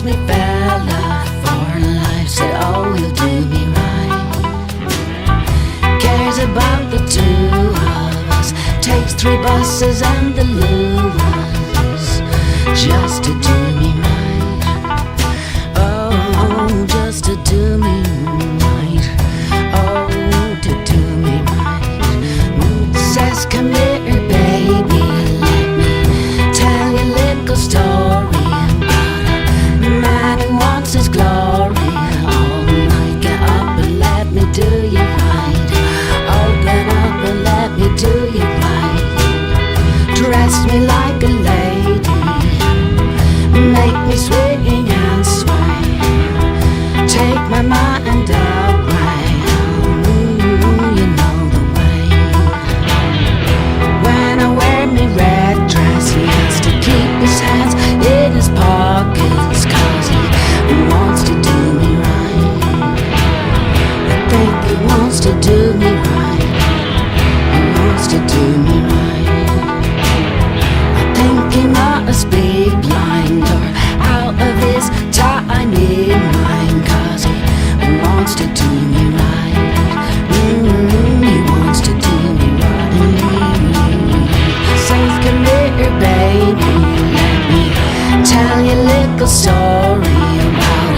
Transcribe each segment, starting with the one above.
me fella for life, said, oh, he'll do me right. Cares about the two of us, takes 3 buses and the Luas, just to do me right. Oh, just to do me right. Oh, to do me right. Says, come here, baby, let me tell you a little story about a man who wants his glory all night. Get up and let me do you right. Open up and let me do you right. Dress me like a lady, make me swing and sway, take my mind away. You know the way. When I wear me red dress, he has to keep his hands in his pockets, 'cause he wants to do me right. I think he wants to do me right. He wants to do me right. I think he must be blind or out of his tiny mind, 'cause he wants to do me right. He wants to do me right. Says, come here, baby, let me tell you a little story about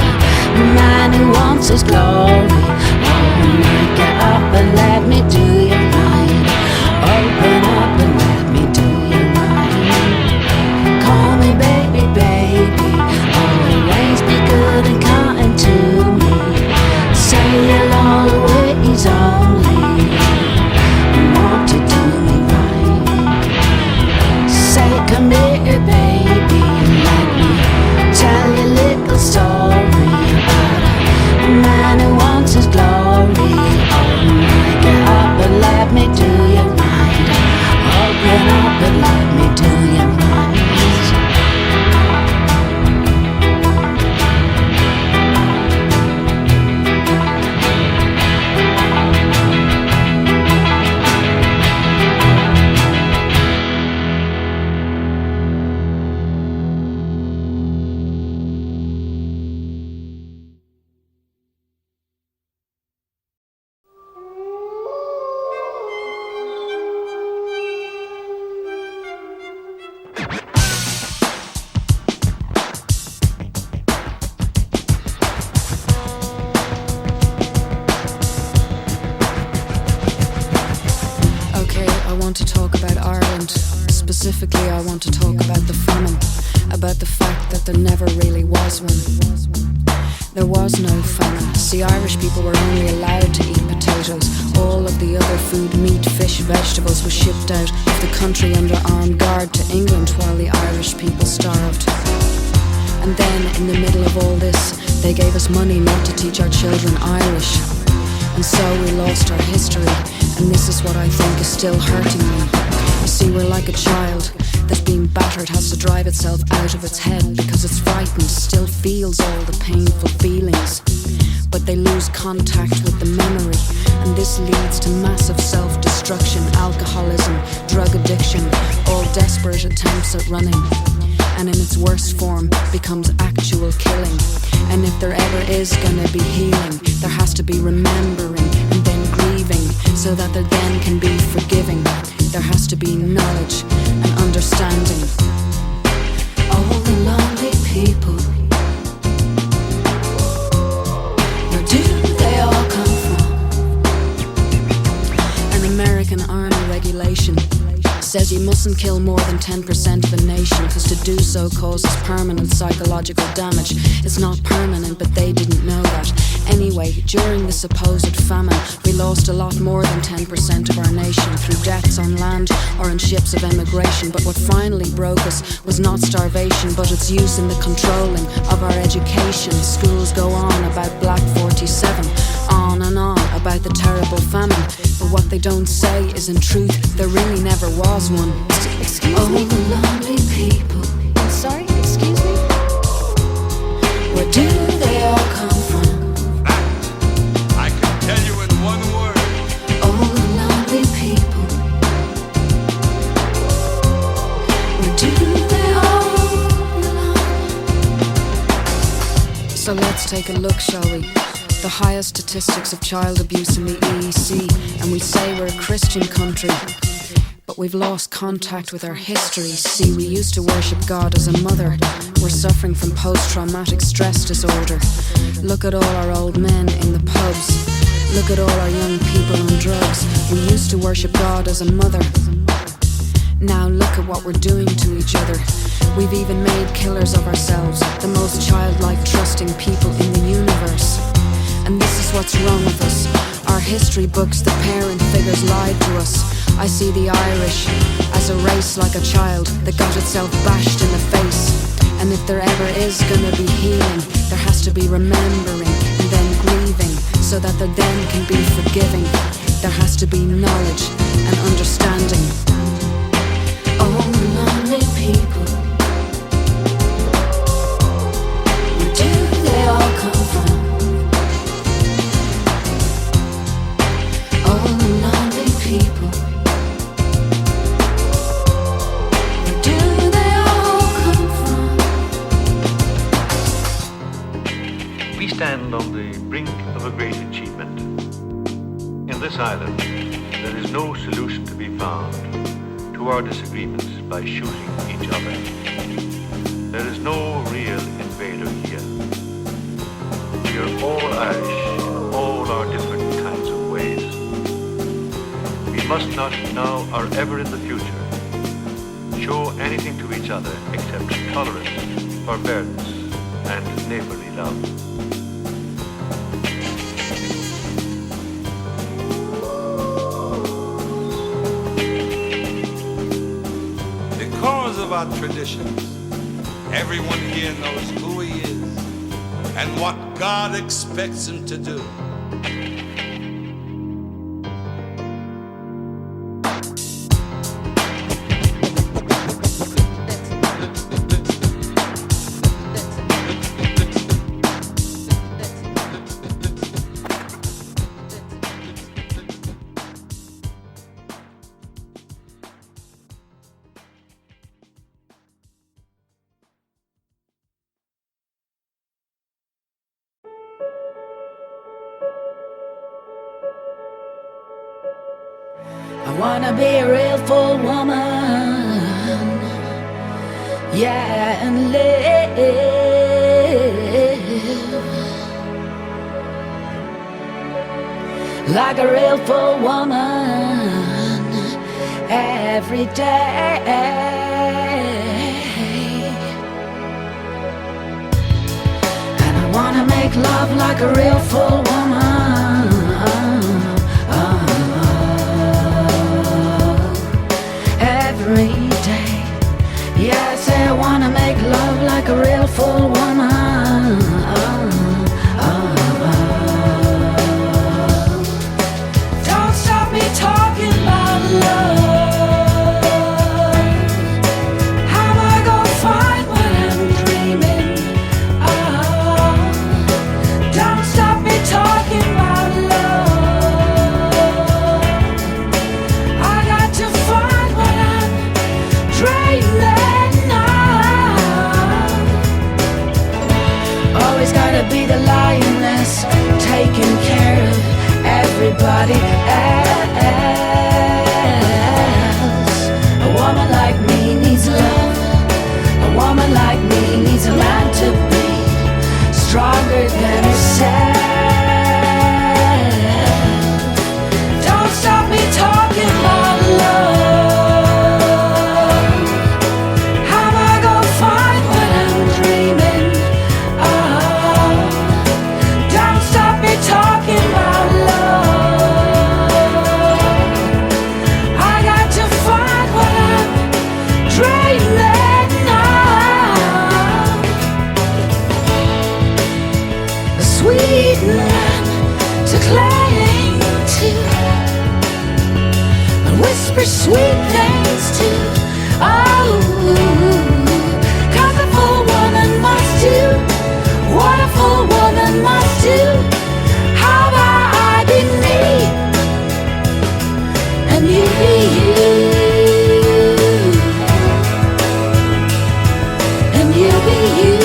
a man who wants his glory. Oh, night, get up and let me do you right. Open up and let me do you right. Call me baby, baby, always be good and kind to me. Say you'll always only want to do me right. Say, come here, baby, let me tell you a little story about a man who wants his glory. Oh, night, get up and let me do you right. Open up and let me do you right. Specifically, I want to talk about the famine, about the fact that there never really was one. There was no famine. See, Irish people were only allowed to eat potatoes. All of the other food, meat, fish, vegetables, was shipped out of the country under armed guard to England while the Irish people starved. And then, in the middle of all this, they gave us money not to teach our children Irish. And so we lost our history, and this is what I think is still hurting me. You see, we're like a child that's being battered, has to drive itself out of its head because it's frightened, still feels all the painful feelings, but they lose contact with the memory, and this leads to massive self-destruction, alcoholism, drug addiction, all desperate attempts at running, and in its worst form becomes actual killing. And if there ever is gonna be healing, there has to be remembering and then grieving, so that there then can be forgiving. There has to be knowledge and understanding. All the lonely people, where do they all come from? An American Army regulation says you mustn't kill more than 10% of a nation, because to do so causes permanent psychological damage. It's not permanent, but they didn't know that. Anyway, during the supposed famine, we lost a lot more than 10% of our nation through deaths on land or in ships of emigration. But what finally broke us was not starvation, but its use in the controlling of our education. Schools go on about Black 47, on and on about the terrible famine. But what they don't say is, in truth, there really never was one. Excuse me? The lonely people. Sorry, excuse me? Where do they all come from? I can tell you in one word. All the lonely people. Where do they all belong? So let's take a look, shall we? The highest statistics of child abuse in the EEC, and we say we're a Christian country, but we've lost contact with our history. See, we used to worship God as a mother. We're suffering from post-traumatic stress disorder. Look at all our old men in the pubs. Look at all our young people on drugs. We used to worship God as a mother. Now look at what we're doing to each other. We've even made killers of ourselves, the most childlike, trusting people in the universe. And this is what's wrong with us. Our history books, the parent figures lied to us. I see the Irish as a race like a child that got itself bashed in the face. And if there ever is gonna be healing, there has to be remembering and then grieving, so that there then can be forgiving. There has to be knowledge and understanding. Oh, lonely people, where do they all come from? Oh, lonely people, where do they all come from? We stand on the brink of a great achievement. In this island, there is no solution to be found to our disagreements by shooting each other. There is no real invader here. We are all Irish in all our different kinds of ways. We must not now or ever in the future show anything to each other except tolerance, forbearance, and neighborly love. Because of our traditions, everyone here knows who he is and what God expects him to do. I wanna be a real full woman, yeah, and live like a real full woman every day. And I wanna make love like a real full woman, every day. Yeah, I say I wanna make love like a real full woman. Don't stop me talking about love. How am I gonna find what I'm dreaming of? Don't stop me talking about love. I got to find what I'm dreaming of. Always gotta be the lioness, taking care of everybody else. A woman like me needs love. A woman like me needs a man to be stronger than herself. Don't stop me talking about love. How am I gonna find what I'm dreaming of? Don't stop me talking about love. I got to find what I'm dreaming of. A sweet land to cling to and whisper sweet things to. Oh, 'cause a full woman must do what a full woman must do. How about I be me and you be you, and you be you.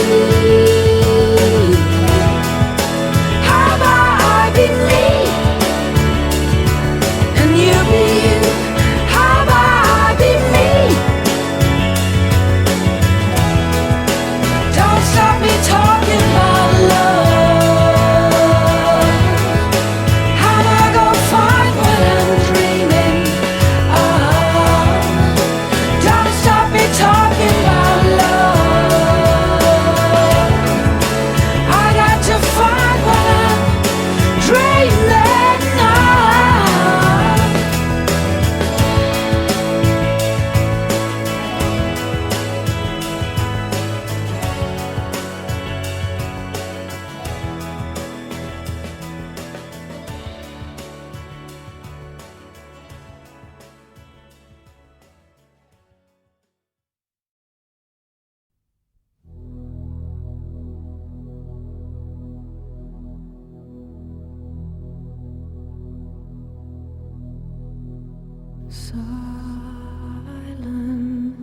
Silent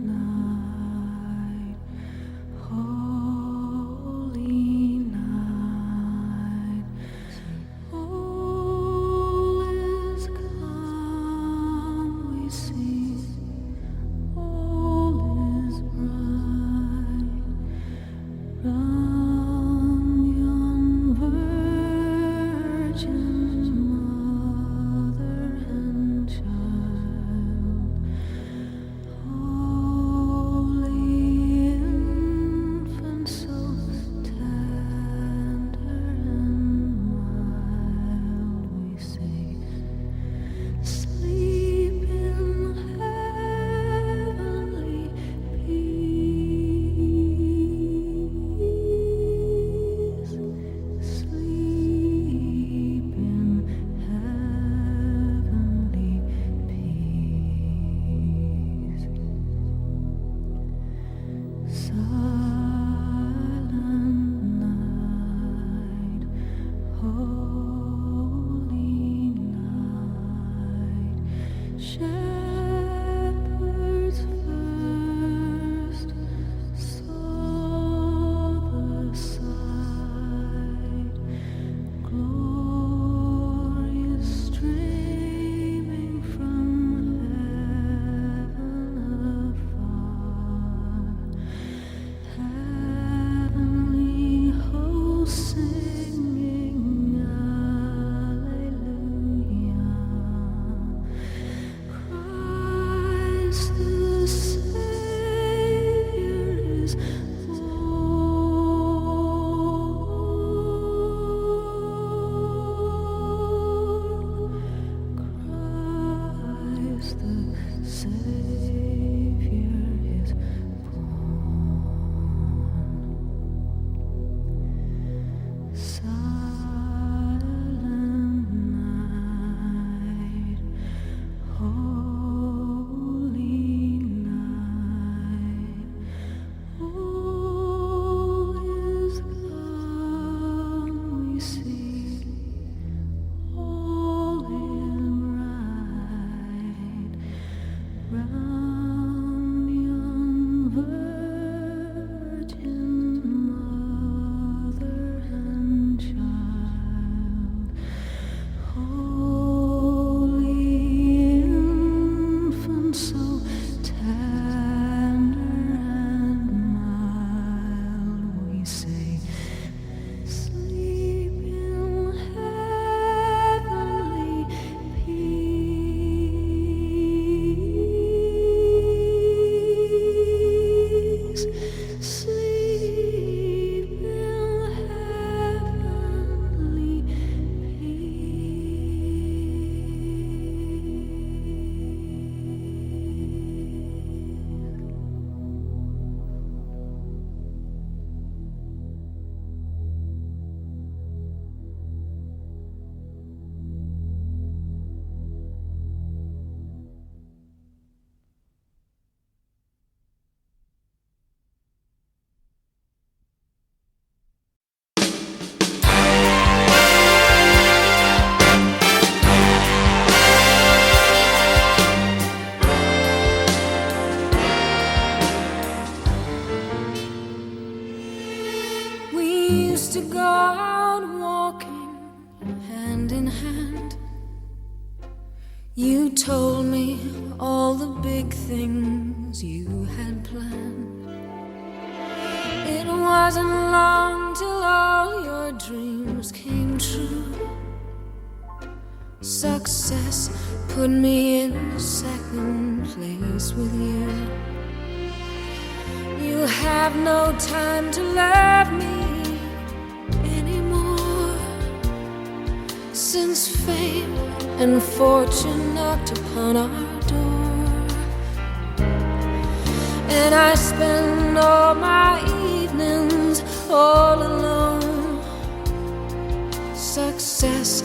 night, holy night, all is calm, we see, all is bright, round yon virgin mother and child, holy infant, so tender and mild, we say, sleep in heavenly peace, sleep in heavenly peace. Silent night, holy night, shepherds first saw the sight, glorious streaming from heaven afar, heavenly hosts singing Alleluia. Christ the Savior is born. Christ the Savior is born. Silent night, holy night, all is calm, we see, all is bright, round yon virgin mother and child, holy infant, so tender and mild, we say, sleep in heavenly peace, sleep in heavenly We used to go out walking hand in hand. You told me all the big things you had planned. It wasn't long till all your dreams came true. Success put me in second place with you. You have no time to love me anymore, since fame and fortune knocked upon our door. And I spend all my evenings all alone. Success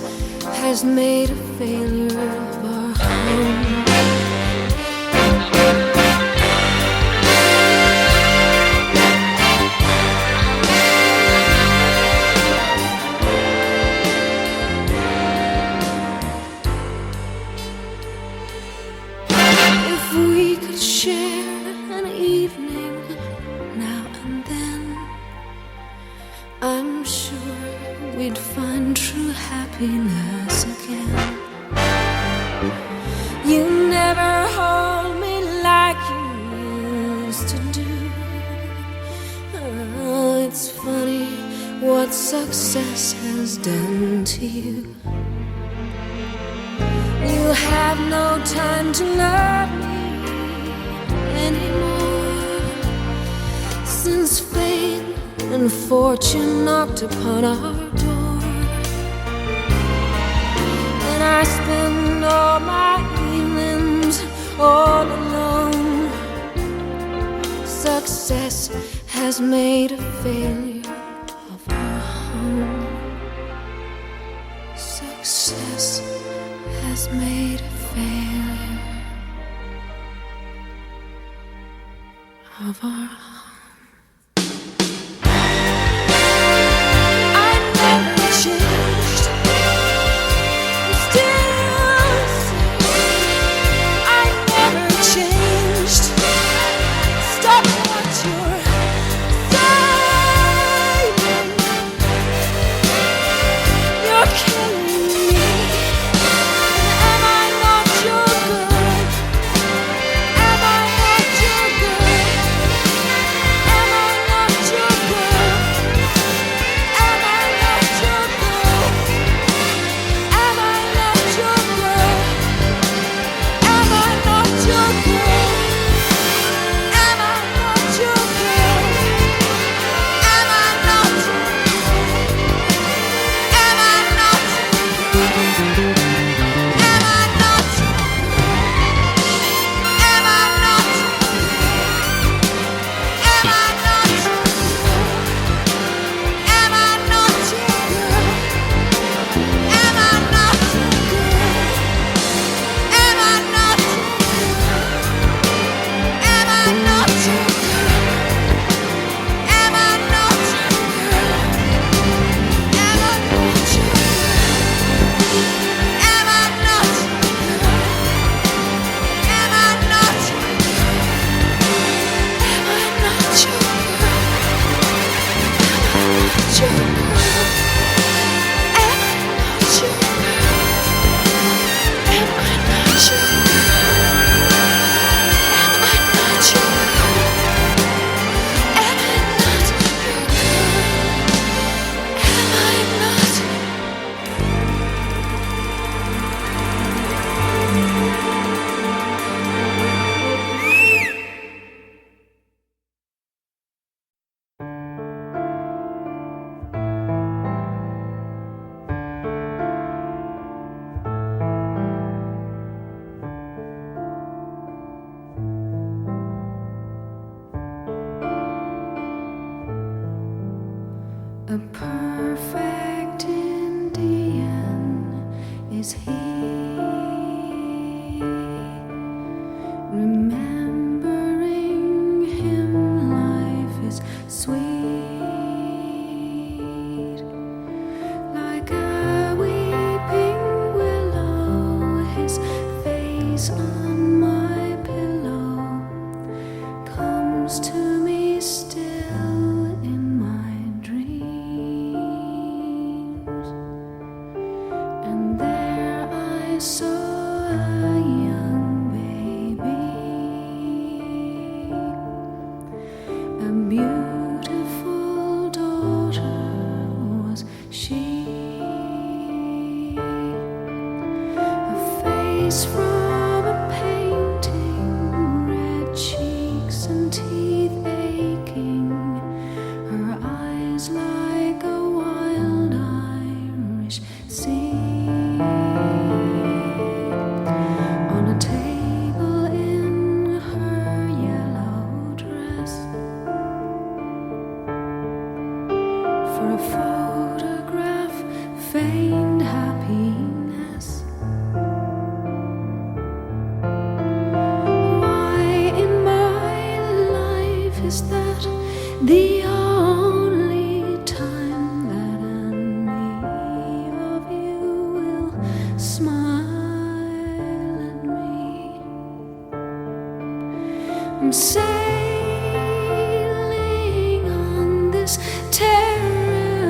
has made a failure of our home. I'm sure we'd find true happiness again. You never hold me like you used to do. Oh, it's funny what success has done to you. You have no time to love me anymore, since fate and fortune knocked upon our door. And I spend all my evenings all alone. Success has made a failure of our home. Success has made a failure of our home. I never changed. Still same. I never changed. Stop what you're saying. You're killing me. Am I not your good? Am I not your good? Am I not your good? Am I not your good? Am I not your good? Am I not your good? Am I not your good? Am I not? Am I not? Am I not? Am I not? Am I not? Am I not your girl? Am I not your girl? Am I not? Am I not your girl? Am I not your girl? Am I not your girl? Am I not your girl? Am I not your girl? Am I not your girl? Am I not your girl? Am I not your girl? Am I not your girl? Am I not your A perfect Indian is he, remembering him life is sweet, like a weeping willow, his face on my pillow comes to me still in my dreams. And there I saw a young baby, a beautiful daughter was she, a face from a painting, red cheeks and teeth aching, her eyes like a wild Irish sea. On a table in her yellow dress, for a photograph feigned happiness. Why in my life is that the only time that any of you will smile at me? I'm sailing on this terrible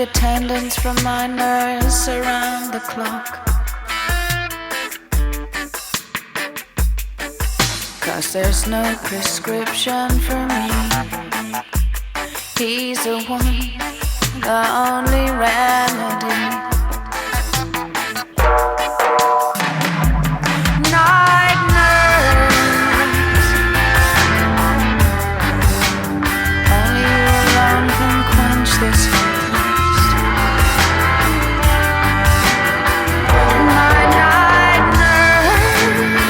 Attendance from my nurse around the clock, 'cause there's no prescription for me. He's the one, the only remedy. Night nurse, only you alone can quench this thirst. Night nurse,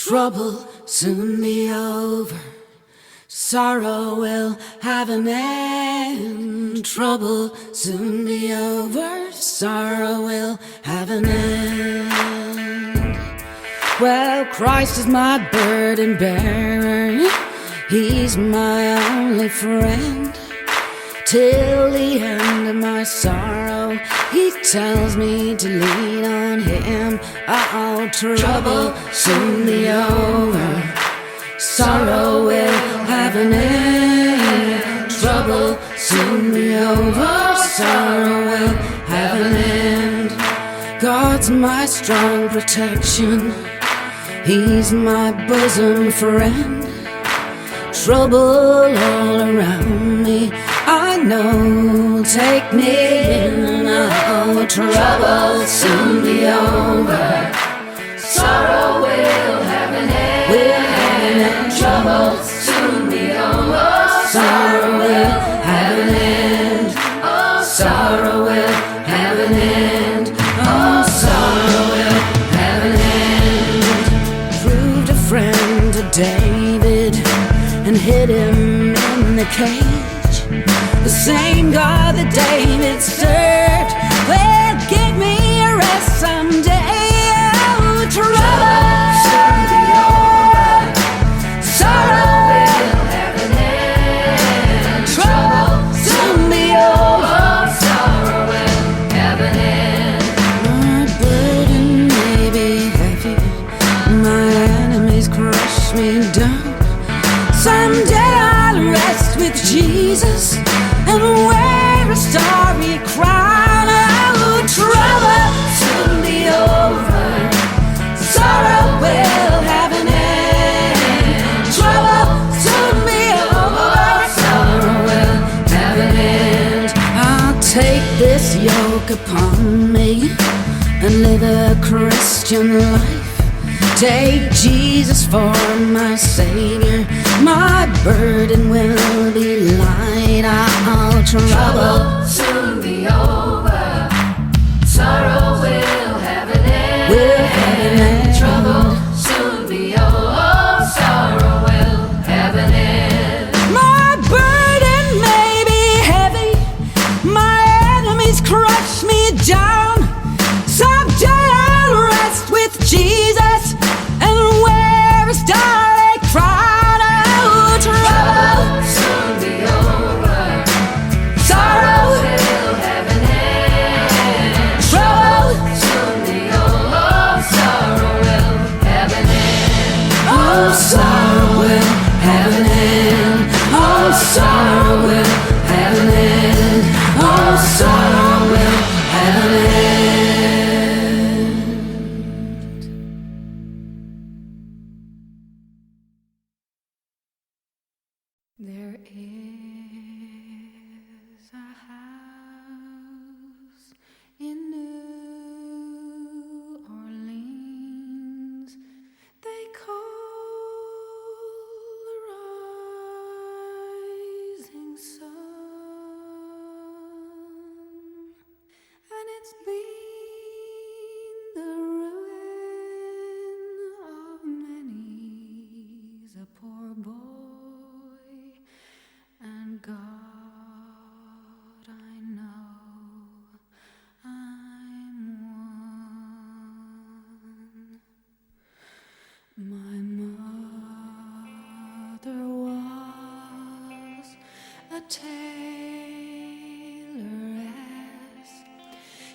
Trouble soon be over. Sorrow will have an end. Trouble soon be over. Sorrow will have an end. Well, Christ is my burden bearer. He's my only friend. Till the end of my sorrow, He tells me to lean on Him. Oh, trouble soon be over. Sorrow will have an end. Trouble soon be over. Sorrow will have an end. God's my strong protection. He's my bosom friend. Trouble all around me, I know, take me in. Oh, trouble soon be over. Sorrow will have an end. Will have an end. Trouble soon be over. Sorrow will have an end. Oh, sorrow will have an end. Oh, sorrow will have an end. Proved a friend to David and hid him in the cage. The same God that David served will give me a rest someday. Oh, trouble soon be over. Sorrow will have an end. Trouble soon be over. Sorrow will have an end. My burden may be heavy. My enemies crush me down. Someday I'll rest with Jesus and wear a starry crown. Oh, trouble soon be over. Sorrow will have an end. Trouble soon be over. Sorrow will have an end. I'll take this yoke upon me and live a Christian life. Take Jesus for my Savior. My burden will be light. All trouble soon be over. Sorrow will have an end. Will have an end. Trouble soon be over. Sorrow will have an end. My burden may be heavy. My enemies crush me down. Someday I'll rest with Jesus and wear a starry crown. Oh, trouble soon be over. Sorrow will have an end. Trouble soon be over. Sorrow will have an end. Oh, sorrow will have an end. Oh, sorrow will have an end. Oh, sorrow will have an end. There is a house in New Orleans they call the Rising Sun, and it's been the ruin of many's a poor boy. And God, I know I'm one. My mother was a tailoress.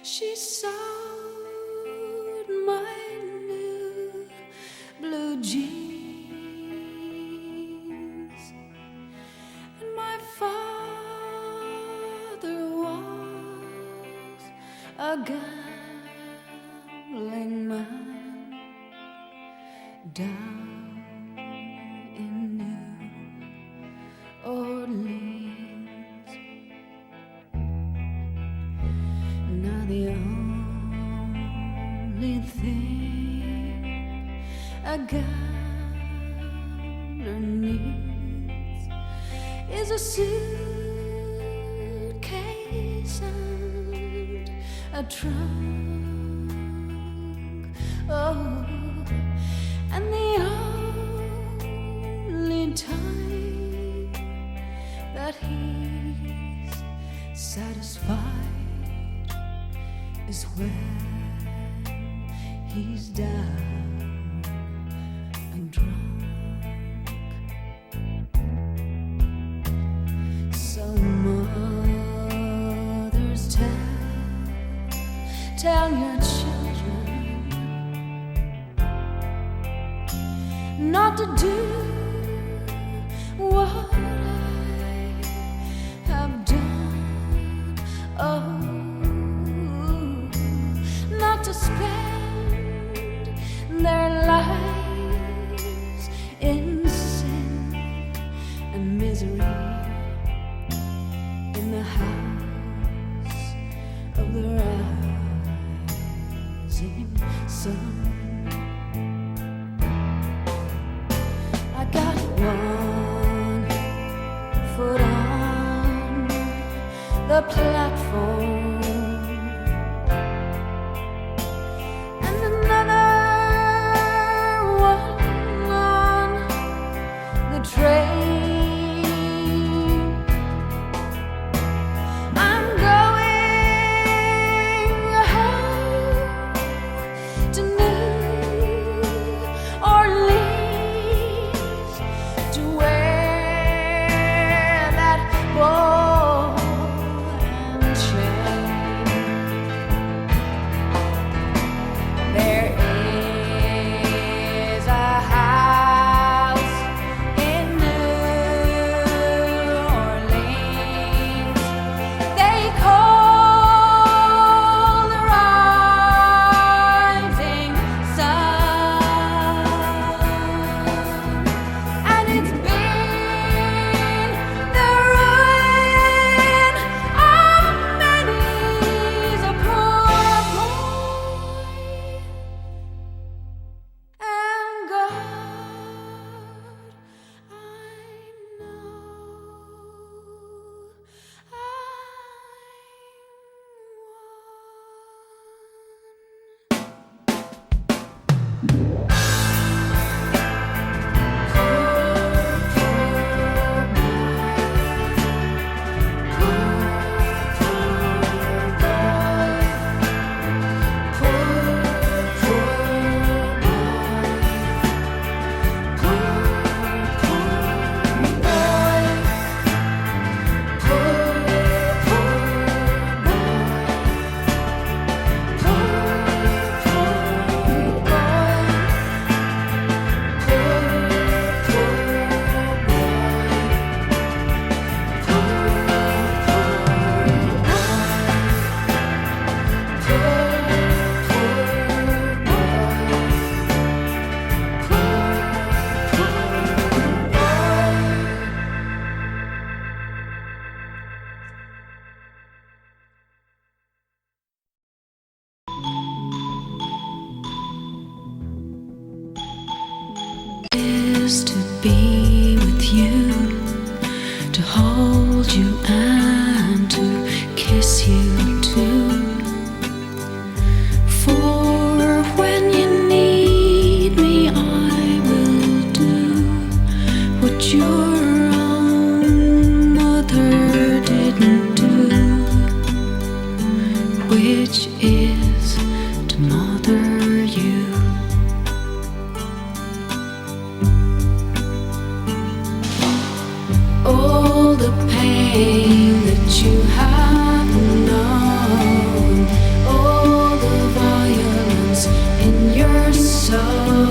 She sewed my new blue jeans. My father was a gambling man down in New Orleans. Now the only thing a gambler needs is a suitcase and a trunk. Oh, and the not to do what I have done. Oh, not to spend their lives in sin and misery in the house of the rising sun. I got one foot on the platform and another one on the train. I'm going home to New Orleans to wear that ball and chain. There is a house in New Orleans they call the rising sun, and it's been the ruin of many's a poor boy, and God, I know is to be with you, to hold you and to kiss you too. For when you need me, I will do what your own mother didn't do, which is to mother you. All the pain that you have known, all the violence in your soul,